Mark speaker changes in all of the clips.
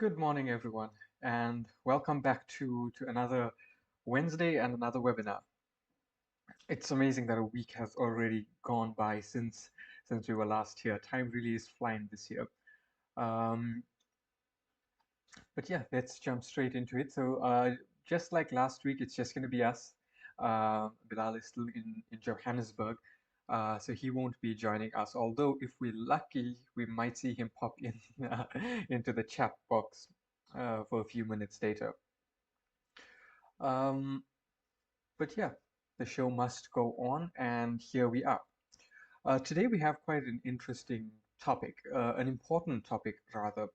Speaker 1: Good morning, everyone, and welcome back to another Wednesday and another webinar. It's amazing that a week has already gone by since we were last here. Time really is flying this year. Um, but yeah, let's jump straight into it. Just like last week, it's just going to be us. Bilal is still in Johannesburg, so he won't be joining us. Although, if we're lucky, we might see him pop in into the chat box for a few minutes later. Um, but yeah, the show must go on, and here we are. Today we have quite an interesting topic, an important topic rather,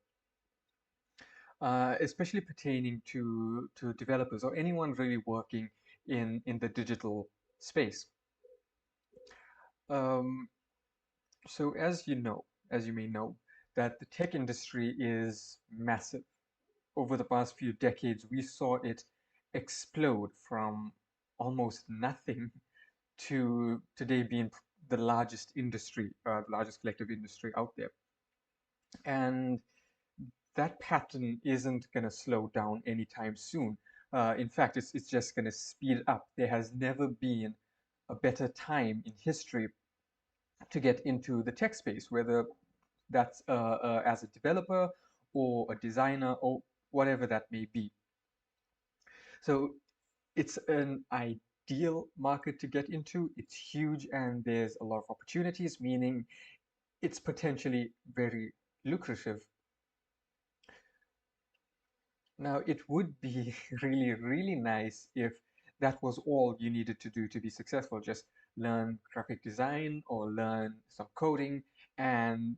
Speaker 1: especially pertaining to developers or anyone really working in the digital space. Um, so as you may know, that the tech industry is massive. Over the past few decades, we saw it explode from almost nothing to today being the largest industry, the largest collective industry out there. And that pattern isn't going to slow down anytime soon. In fact, it's just going to speed up. There has never been a better time in history to get into the tech space, whether that's as a developer or a designer or whatever that may be. So it's an ideal market to get into. It's huge and there's a lot of opportunities, meaning it's potentially very lucrative. Now, it would be really, really nice if that was all you needed to do to be successful. Just learn graphic design or learn some coding, and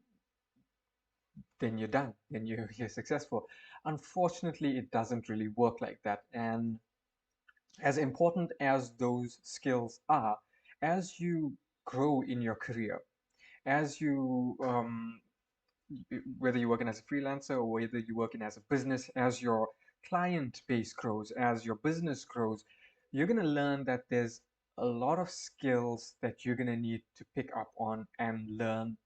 Speaker 1: then you're done. Then you're successful. Unfortunately, it doesn't really work like that. And as important as those skills are, as you grow in your career, as whether you're working as a freelancer or whether you're working as a business, as your client base grows, as your business grows, you're going to learn that there's a lot of skills that you're going to need to pick up on and learn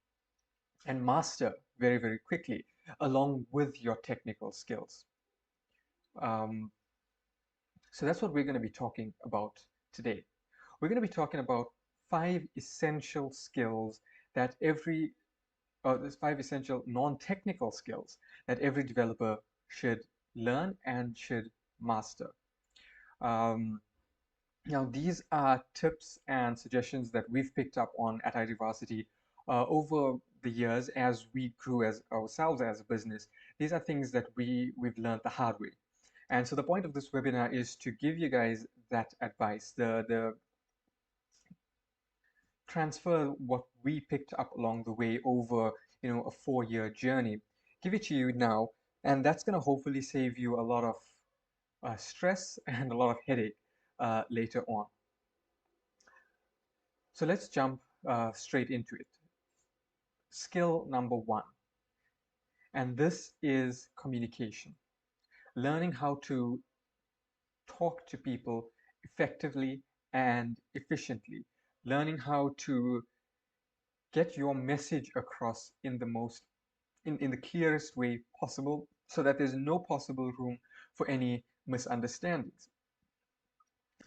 Speaker 1: and master very, very quickly, along with your technical skills. Um, so that's what we're going to be talking about today. We're going to be talking about 5 essential skills that there's 5 essential non-technical skills that every developer should learn and should master. Um, Now, these are tips and suggestions that we've picked up on at IT Varsity over the years as we grew as ourselves as a business. These are things that we've learned the hard way. And so the point of this webinar is to give you guys that advice, the transfer what we picked up along the way over, a 4-year journey, give it to you now, and that's going to hopefully save you a lot of stress and a lot of headache later on. So let's jump straight into it. Skill number 1, and this is communication. Learning how to talk to people effectively and efficiently. Learning how to get your message across in the most in the clearest way possible so that there's no possible room for any misunderstandings.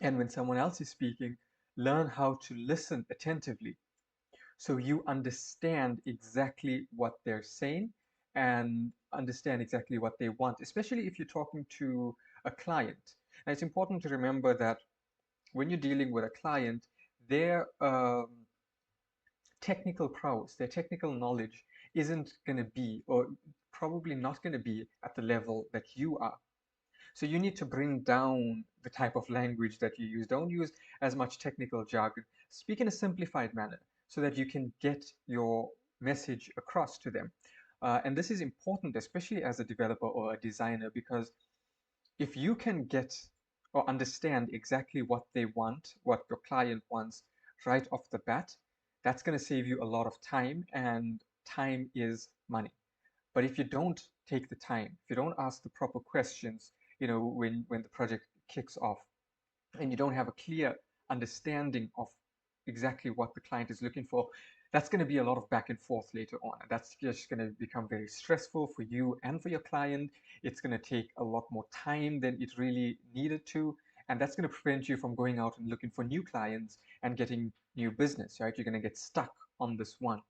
Speaker 1: And when someone else is speaking, learn how to listen attentively so you understand exactly what they're saying and understand exactly what they want, especially if you're talking to a client. And it's important to remember that when you're dealing with a client, their technical prowess, their technical knowledge isn't going to be, or probably not going to be, at the level that you are. So you need to bring down the type of language that you use. Don't use as much technical jargon. Speak in a simplified manner so that you can get your message across to them. And this is important, especially as a developer or a designer, because if you can get or understand exactly what they want, what your client wants right off the bat, that's going to save you a lot of time, and time is money. But if you don't take the time, if you don't ask the proper questions, when the project kicks off, and you don't have a clear understanding of exactly what the client is looking for, that's going to be a lot of back and forth later on. And that's just going to become very stressful for you and for your client. It's going to take a lot more time than it really needed to. And that's going to prevent you from going out and looking for new clients and getting new business, right? You're going to get stuck on this one.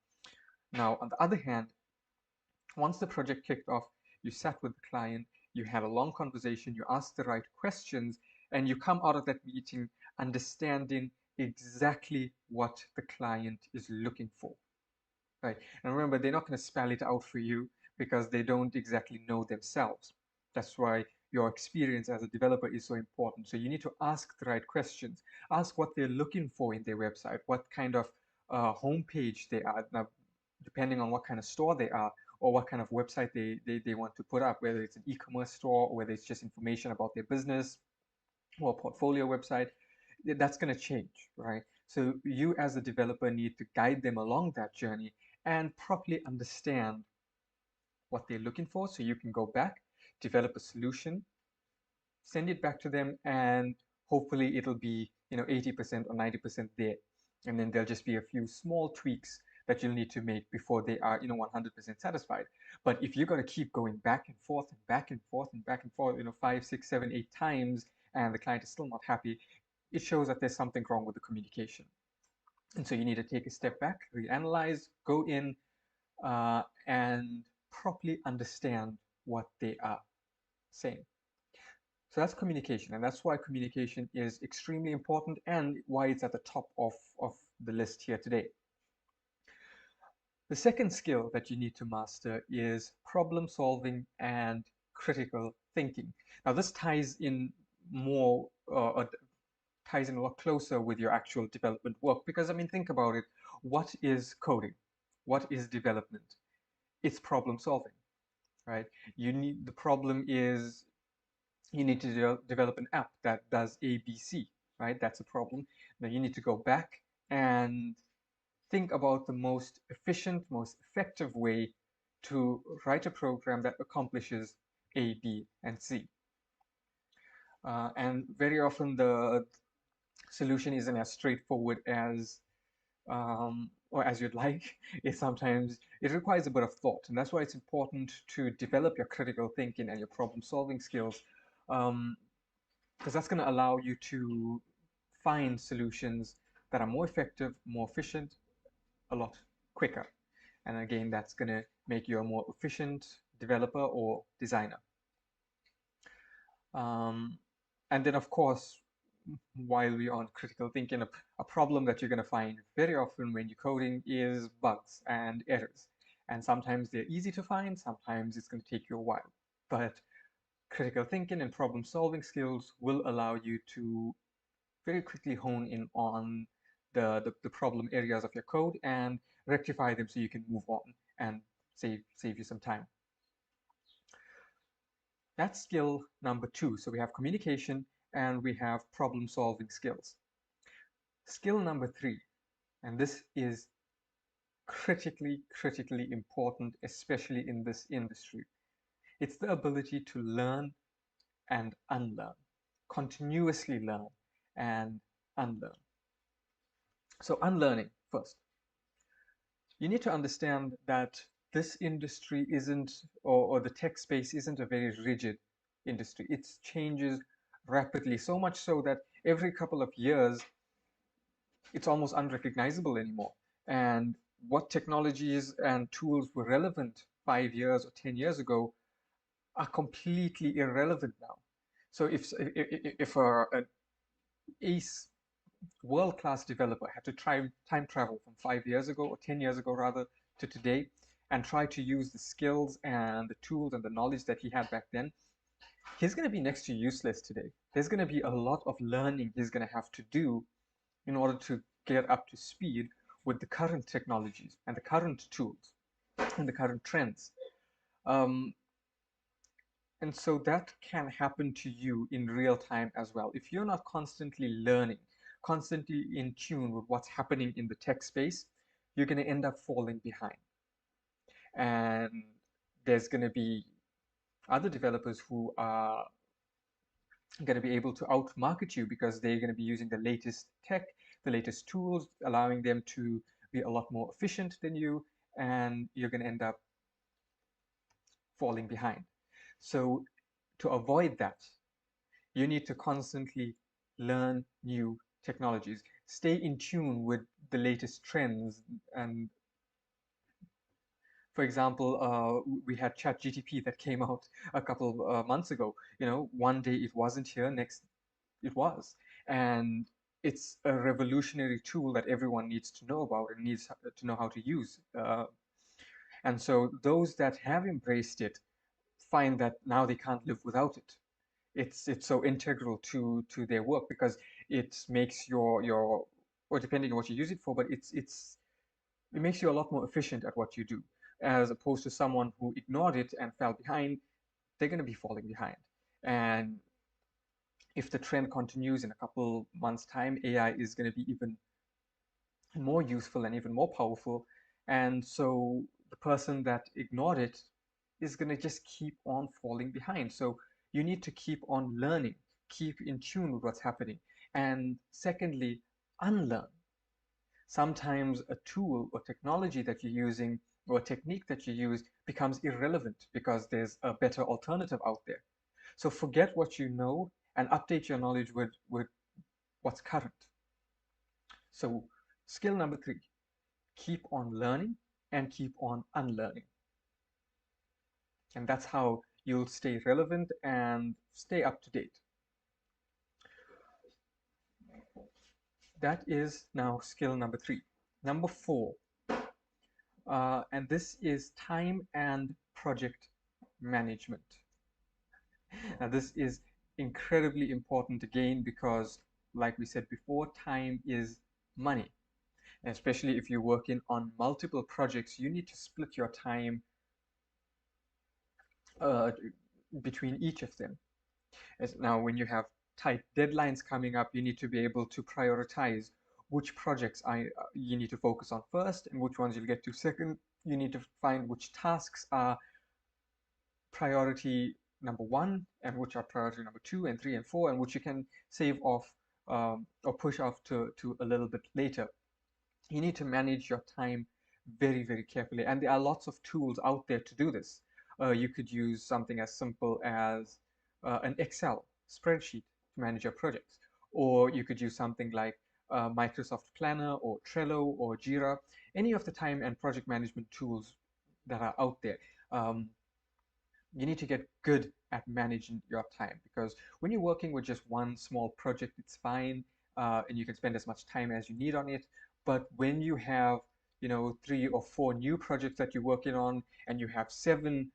Speaker 1: Now, on the other hand, once the project kicked off, you sat with the client, you had a long conversation, you asked the right questions, and you come out of that meeting understanding exactly what the client is looking for. Right. And remember, they're not going to spell it out for you because they don't exactly know themselves. That's why your experience as a developer is so important. So you need to ask the right questions. Ask what they're looking for in their website, what kind of homepage they are. Now, depending on what kind of store they are or what kind of website they want to put up, whether it's an e-commerce store or whether it's just information about their business or a portfolio website, that's going to change, right? So you as a developer need to guide them along that journey and properly understand what they're looking for so you can go back, develop a solution, send it back to them, and hopefully it'll be 80% or 90% there. And then there'll just be a few small tweaks that you'll need to make before they are 100% satisfied. But if you're going to keep going back and forth and back and forth and back and forth 5, 6, 7, 8 times and the client is still not happy, it shows that there's something wrong with the communication. And so you need to take a step back, reanalyze, go in, and properly understand what they are saying. So that's communication, and that's why communication is extremely important and why it's at the top of the list here today. The second skill that you need to master is problem solving and critical thinking. Now, this ties in more, ties in a lot closer with your actual development work because, I mean, think about it. What is coding? What is development? It's problem solving, right? The problem is you need to develop an app that does ABC, right? That's a problem. Now you need to go back and think about the most efficient, most effective way to write a program that accomplishes A, B, and C. And very often the solution isn't as straightforward as or as you'd like. Sometimes it requires a bit of thought, and that's why it's important to develop your critical thinking and your problem solving skills, because that's going to allow you to find solutions that are more effective, more efficient, a lot quicker. And again, that's going to make you a more efficient developer or designer. And then, of course, while we're on critical thinking, a problem that you're going to find very often when you're coding is bugs and errors. And sometimes they're easy to find, sometimes it's going to take you a while. But critical thinking and problem solving skills will allow you to very quickly hone in on the problem areas of your code and rectify them so you can move on and save you some time. That's skill number 2. So we have communication and we have problem solving skills. Skill number 3, and this is critically important, especially in this industry. It's the ability to learn and unlearn, continuously learn and unlearn. So unlearning first. You need to understand that this industry isn't, or the tech space isn't a very rigid industry. It changes rapidly, so much so that every couple of years, it's almost unrecognizable anymore. And what technologies and tools were relevant 5 years or 10 years ago are completely irrelevant now. So if an ace world-class developer had to try time travel from 5 years ago or 10 years ago rather to today and try to use the skills and the tools and the knowledge that he had back then, he's going to be next to useless today. There's going to be a lot of learning he's going to have to do in order to get up to speed with the current technologies and the current tools and the current trends. Um, and so that can happen to you in real time as well. If you're not constantly learning, constantly in tune with what's happening in the tech space, you're going to end up falling behind. And there's going to be other developers who are going to be able to outmarket you because they're going to be using the latest tech, the latest tools, allowing them to be a lot more efficient than you, and you're going to end up falling behind. So to avoid that, you need to constantly learn new technologies, stay in tune with the latest trends. And for example, we had ChatGTP that came out a couple months ago. One day it wasn't here, next it was. And it's a revolutionary tool that everyone needs to know about and needs to know how to use. And so those that have embraced it find that now they can't live without it. It's so integral to their work because it makes your or depending on what you use it for, but it makes you a lot more efficient at what you do, as opposed to someone who ignored it and fell behind. They're going to be falling behind. And if the trend continues in a couple months' time, AI is going to be even more useful and even more powerful. And so the person that ignored it is going to just keep on falling behind. So you need to keep on learning, keep in tune with what's happening. And secondly, unlearn. Sometimes a tool or technology that you're using or a technique that you use becomes irrelevant because there's a better alternative out there. So forget what you know and update your knowledge with what's current. So skill number 3, keep on learning and keep on unlearning. And that's how you'll stay relevant and stay up to date. That is now skill number 3. Number 4, and this is time and project management. Now, this is incredibly important again because, like we said before, time is money. And especially if you're working on multiple projects, you need to split your time uh, between each of them. Now, when you have tight deadlines coming up, you need to be able to prioritize which projects you need to focus on first and which ones you'll get to second. You need to find which tasks are priority number 1 and which are priority number 2 and 3 and 4, and which you can save off or push off to a little bit later. You need to manage your time very, very carefully. And there are lots of tools out there to do this. You could use something as simple as an Excel spreadsheet to manage your projects. Or you could use something like Microsoft Planner or Trello or Jira, any of the time and project management tools that are out there. You need to get good at managing your time, because when you're working with just one small project, it's fine, and you can spend as much time as you need on it. But when you have 3 or 4 new projects that you're working on, and you have 7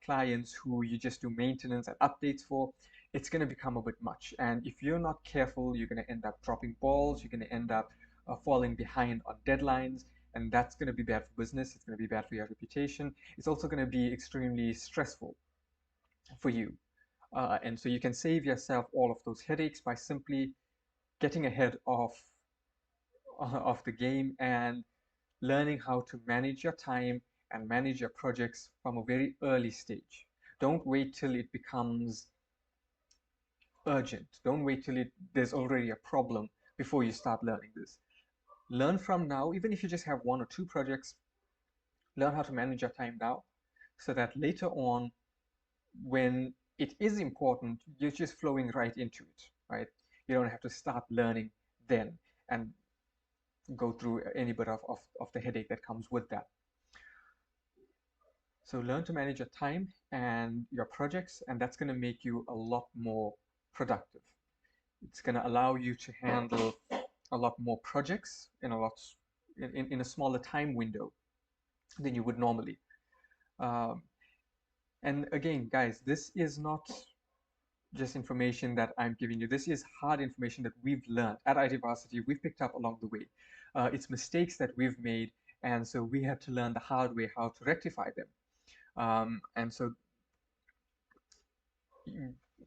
Speaker 1: clients who you just do maintenance and updates for, it's going to become a bit much. And if you're not careful, you're going to end up dropping balls. You're going to end up falling behind on deadlines, and that's going to be bad for business. It's going to be bad for your reputation. It's also going to be extremely stressful for you. And so you can save yourself all of those headaches by simply getting ahead of the game and learning how to manage your time and manage your projects from a very early stage. Don't wait till it becomes urgent. Don't wait till there's already a problem before you start learning this. Learn from now, even if you just have 1 or 2 projects. Learn how to manage your time now, so that later on, when it is important, you're just flowing right into it, right? You don't have to start learning then and go through any bit of the headache that comes with that. So learn to manage your time and your projects, and that's going to make you a lot more productive. It's going to allow you to handle a lot more projects in a smaller time window than you would normally. Um, and again, guys, this is not just information that I'm giving you. This is hard information that we've learned at IT Varsity. We've picked up along the way. It's mistakes that we've made, and so we had to learn the hard way how to rectify them. And so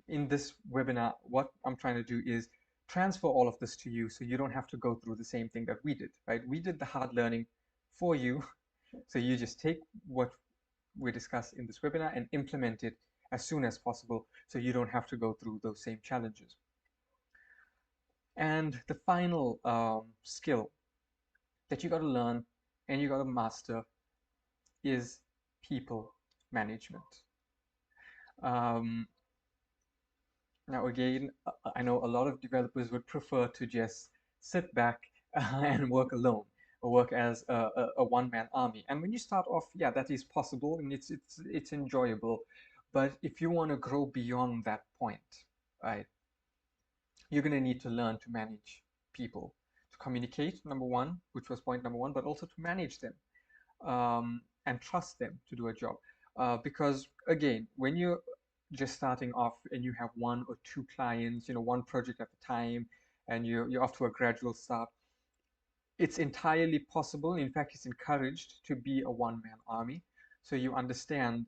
Speaker 1: in this webinar, what I'm trying to do is transfer all of this to you so you don't have to go through the same thing that we did, right? We did the hard learning for you. So you just take what we discussed in this webinar and implement it as soon as possible so you don't have to go through those same challenges. And the final skill that you got to learn and you got to master is people management. Um, Now, again, I know a lot of developers would prefer to just sit back and work alone or work as a one-man army. And when you start off, yeah, that is possible and it's enjoyable. But if you want to grow beyond that point, right, you're going to need to learn to manage people, to communicate, number one, which was point number one, but also to manage them and trust them to do a job. Because again, when you're just starting off and you have one or two clients, one project at a time, and you're off to a gradual start, it's entirely possible. In fact, it's encouraged to be a one-man army. So you understand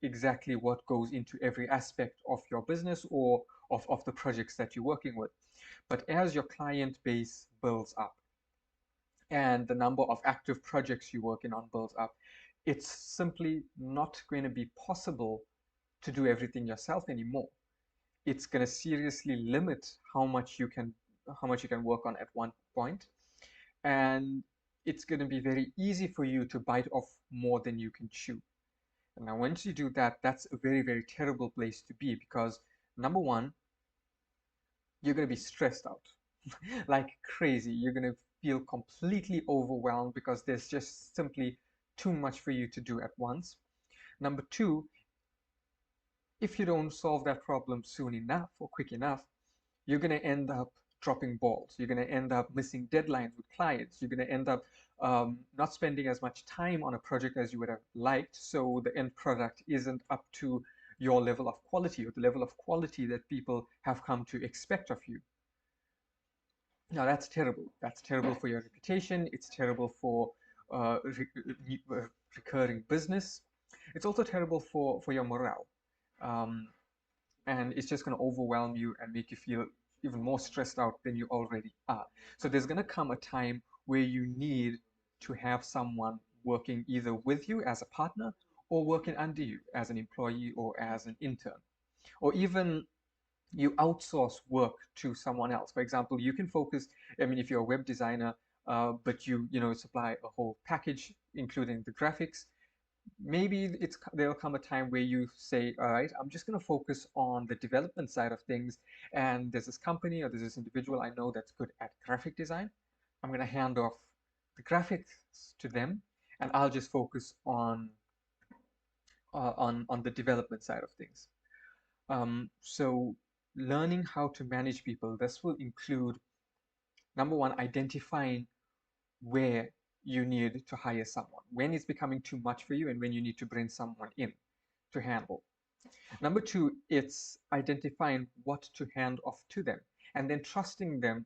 Speaker 1: exactly what goes into every aspect of your business or of the projects that you're working with. But as your client base builds up, and the number of active projects you're working on builds up, it's simply not going to be possible to do everything yourself anymore. It's going to seriously limit how much you can work on at one point, and it's going to be very easy for you to bite off more than you can chew. And now, once you do that, that's a very, very terrible place to be because number one, you're going to be stressed out like crazy. You're going to feel completely overwhelmed because there's just simply too much for you to do at once. Number two, if you don't solve that problem soon enough or quick enough, you're going to end up dropping balls. You're going to end up missing deadlines with clients. You're going to end up not spending as much time on a project as you would have liked. So the end product isn't up to your level of quality or the level of quality that people have come to expect of you. Now that's terrible. That's terrible for your reputation. It's terrible for recurring business. It's also terrible for your morale. Um, and it's just going to overwhelm you and make you feel even more stressed out than you already are. So there's going to come a time where you need to have someone working either with you as a partner or working under you as an employee or as an intern, or even you outsource work to someone else. For example, you can focus, I mean, if you're a web designer, but you supply a whole package, including the graphics, maybe there'll come a time where you say, all right, I'm just going to focus on the development side of things. And there's this company or there's this individual I know that's good at graphic design. I'm going to hand off the graphics to them, and I'll just focus on the development side of things. So learning how to manage people, this will include, number one, identifying where you need to hire someone, when it's becoming too much for you and when you need to bring someone in to handle. Number two, it's identifying what to hand off to them and then trusting them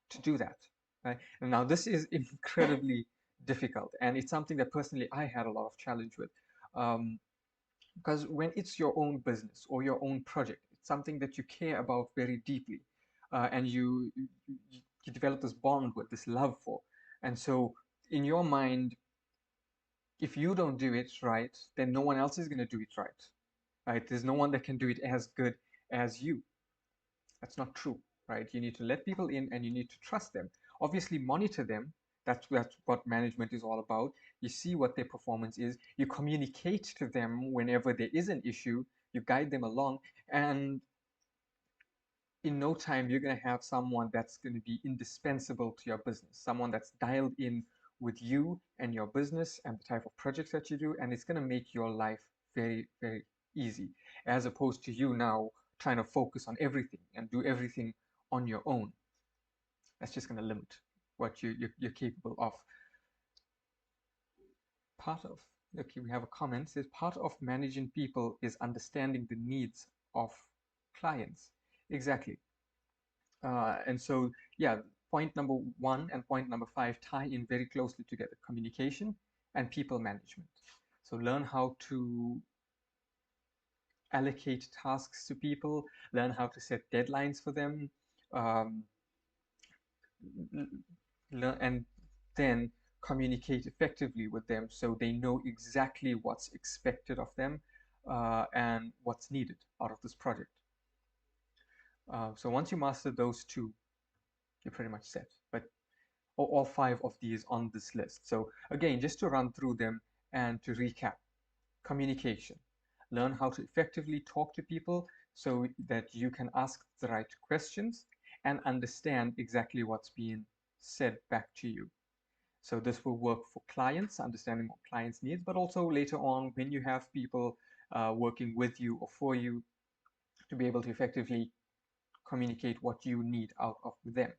Speaker 1: to do that. Right? And now this is incredibly difficult, and it's something that personally I had a lot of challenge with. Um, because when it's your own business or your own project, it's something that you care about very deeply, and you develop this bond with, this love for. And so in your mind, if you don't do it right, then no one else is going to do it right. Right? There's no one that can do it as good as you. That's not true, right? You need to let people in and you need to trust them. Obviously, monitor them. That's what management is all about. You see what their performance is. You communicate to them whenever there is an issue. You guide them along, and in no time you're going to have someone that's going to be indispensable to your business. Someone that's dialed in with you and your business and the type of projects that you do, and it's going to make your life very, very easy, as opposed to you now trying to focus on everything and do everything on your own. That's just going to limit what you're capable of. Part of, okay, we have a comment, says part of managing people is understanding the needs of clients. Exactly. And so, yeah, point number one and point number five tie in very closely together: communication and people management. So learn how to allocate tasks to people, learn how to set deadlines for them, um, learn, and then communicate effectively with them so they know exactly what's expected of them and what's needed out of this project. So once you master those two, you're pretty much set. But or all five of these on this list. So again, just to run through them and to recap: communication. Learn how to effectively talk to people so that you can ask the right questions and understand exactly what's being said back to you. So this will work for clients, understanding what clients need, but also later on when you have people working with you or for you, to be able to effectively communicate what you need out of them.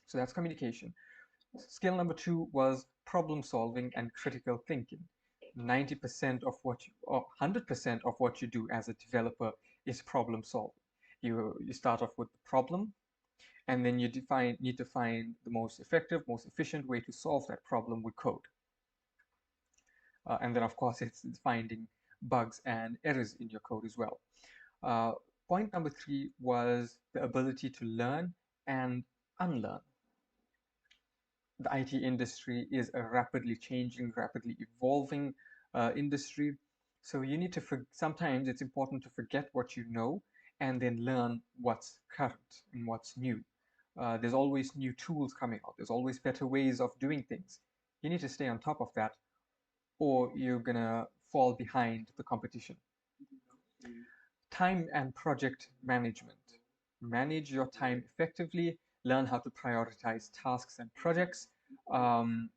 Speaker 1: So that's communication. Skill number two was problem solving and critical thinking. 90% of what you, or 100% of what you do as a developer is problem solving. You start off with the problem, and then you need to find the most effective, most efficient way to solve that problem with code. And then, of course, it's finding bugs and errors in your code as well. Uh, Point number three was the ability to learn and unlearn. The IT industry is a rapidly changing, rapidly evolving industry. So you need to, sometimes it's important to forget what you know and then learn what's current and what's new. There's always new tools coming out. There's always better ways of doing things. You need to stay on top of that, or you're gonna fall behind the competition. Time and project management. Manage your time effectively, learn how to prioritize tasks and projects, um,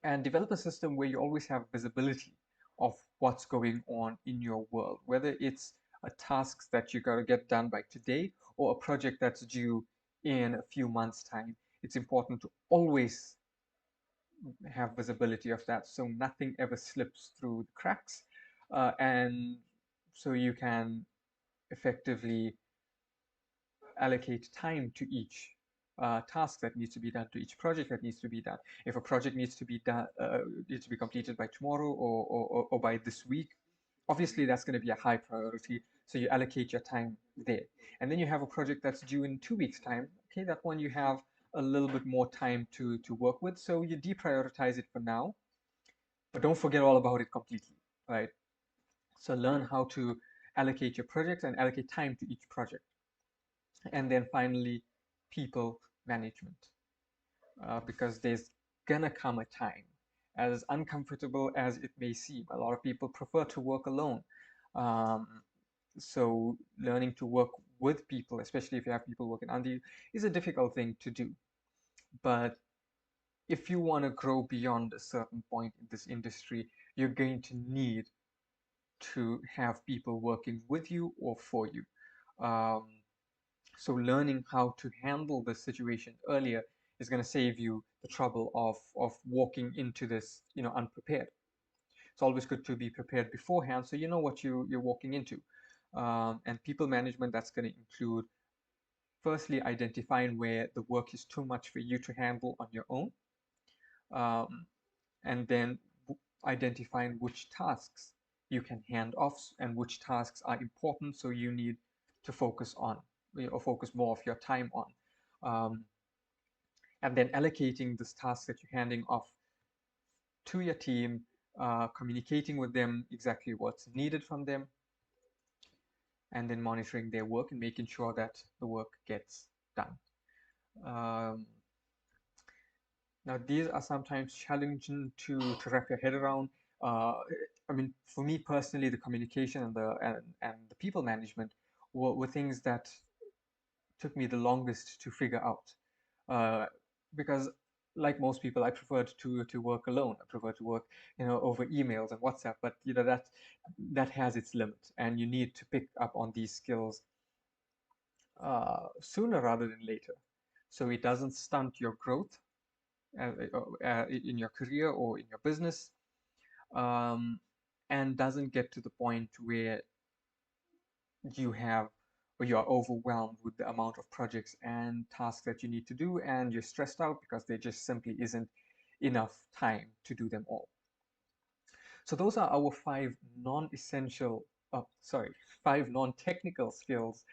Speaker 1: and develop a system where you always have visibility of what's going on in your world, whether it's a task that you got to get done by today or a project that's due in a few months' time. It's important to always have visibility of that so nothing ever slips through the cracks, and so you can effectively allocate time to each task that needs to be done, to each project that needs to be done. If a project needs to be done, needs to be completed by tomorrow or by this week, obviously that's going to be a high priority. So you allocate your time there. And then you have a project that's due in 2 weeks' time. Okay, that one you have a little bit more time to work with. So you deprioritize it for now, but don't forget all about it completely, right? So learn how to allocate your projects and allocate time to each project. And then finally, people management, because there's gonna come a time, as uncomfortable as it may seem, a lot of people prefer to work alone. Um, so learning to work with people, especially if you have people working under you, is a difficult thing to do. But if you want to grow beyond a certain point in this industry, you're going to need to have people working with you or for you. Um, So learning how to handle the situation earlier is going to save you the trouble of walking into this, unprepared. It's always good to be prepared beforehand so you know what you're walking into. And people management, that's going to include firstly identifying where the work is too much for you to handle on your own, um, and then identifying which tasks you can hand off and which tasks are important, so you need to focus on, or focus more of your time on. Um, and then allocating this task that you're handing off to your team, communicating with them exactly what's needed from them, and then monitoring their work and making sure that the work gets done. Um, Now, these are sometimes challenging to wrap your head around. Uh, I mean, for me personally, the communication and the people management were things that took me the longest to figure out. Uh, because like most people, I preferred to work alone. I prefer to work, over emails and WhatsApp. But that has its limit, and you need to pick up on these skills sooner rather than later, so it doesn't stunt your growth in your career or in your business, um, and doesn't get to the point where you have or you are overwhelmed with the amount of projects and tasks that you need to do, and you're stressed out because there just simply isn't enough time to do them all. So those are our five non-technical skills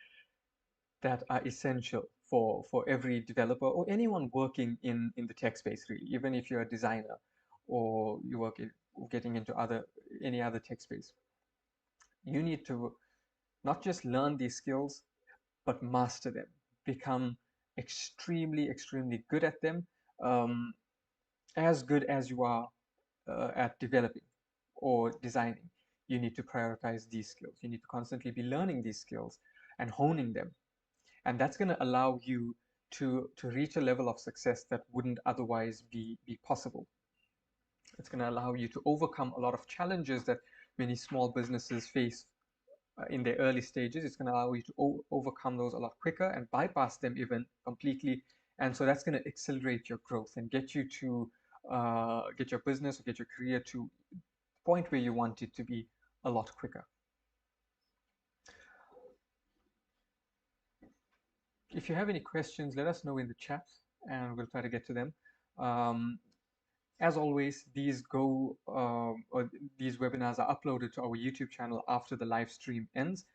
Speaker 1: that are essential for every developer or anyone working in the tech space, really, even if you're a designer or you work in getting into any other tech space. You need to not just learn these skills, but master them, become extremely, extremely good at them, um, as good as you are at developing or designing, you need to prioritize these skills. You need to constantly be learning these skills and honing them. And that's going to allow you to reach a level of success that wouldn't otherwise be possible. It's going to allow you to overcome a lot of challenges that many small businesses face in their early stages. It's going to allow you to overcome those a lot quicker and bypass them even completely. And so that's going to accelerate your growth and get you to get your business or get your career to the point where you want it to be a lot quicker. If you have any questions, let us know in the chat and we'll try to get to them. Um, as always, these webinars are uploaded to our YouTube channel after the live stream ends.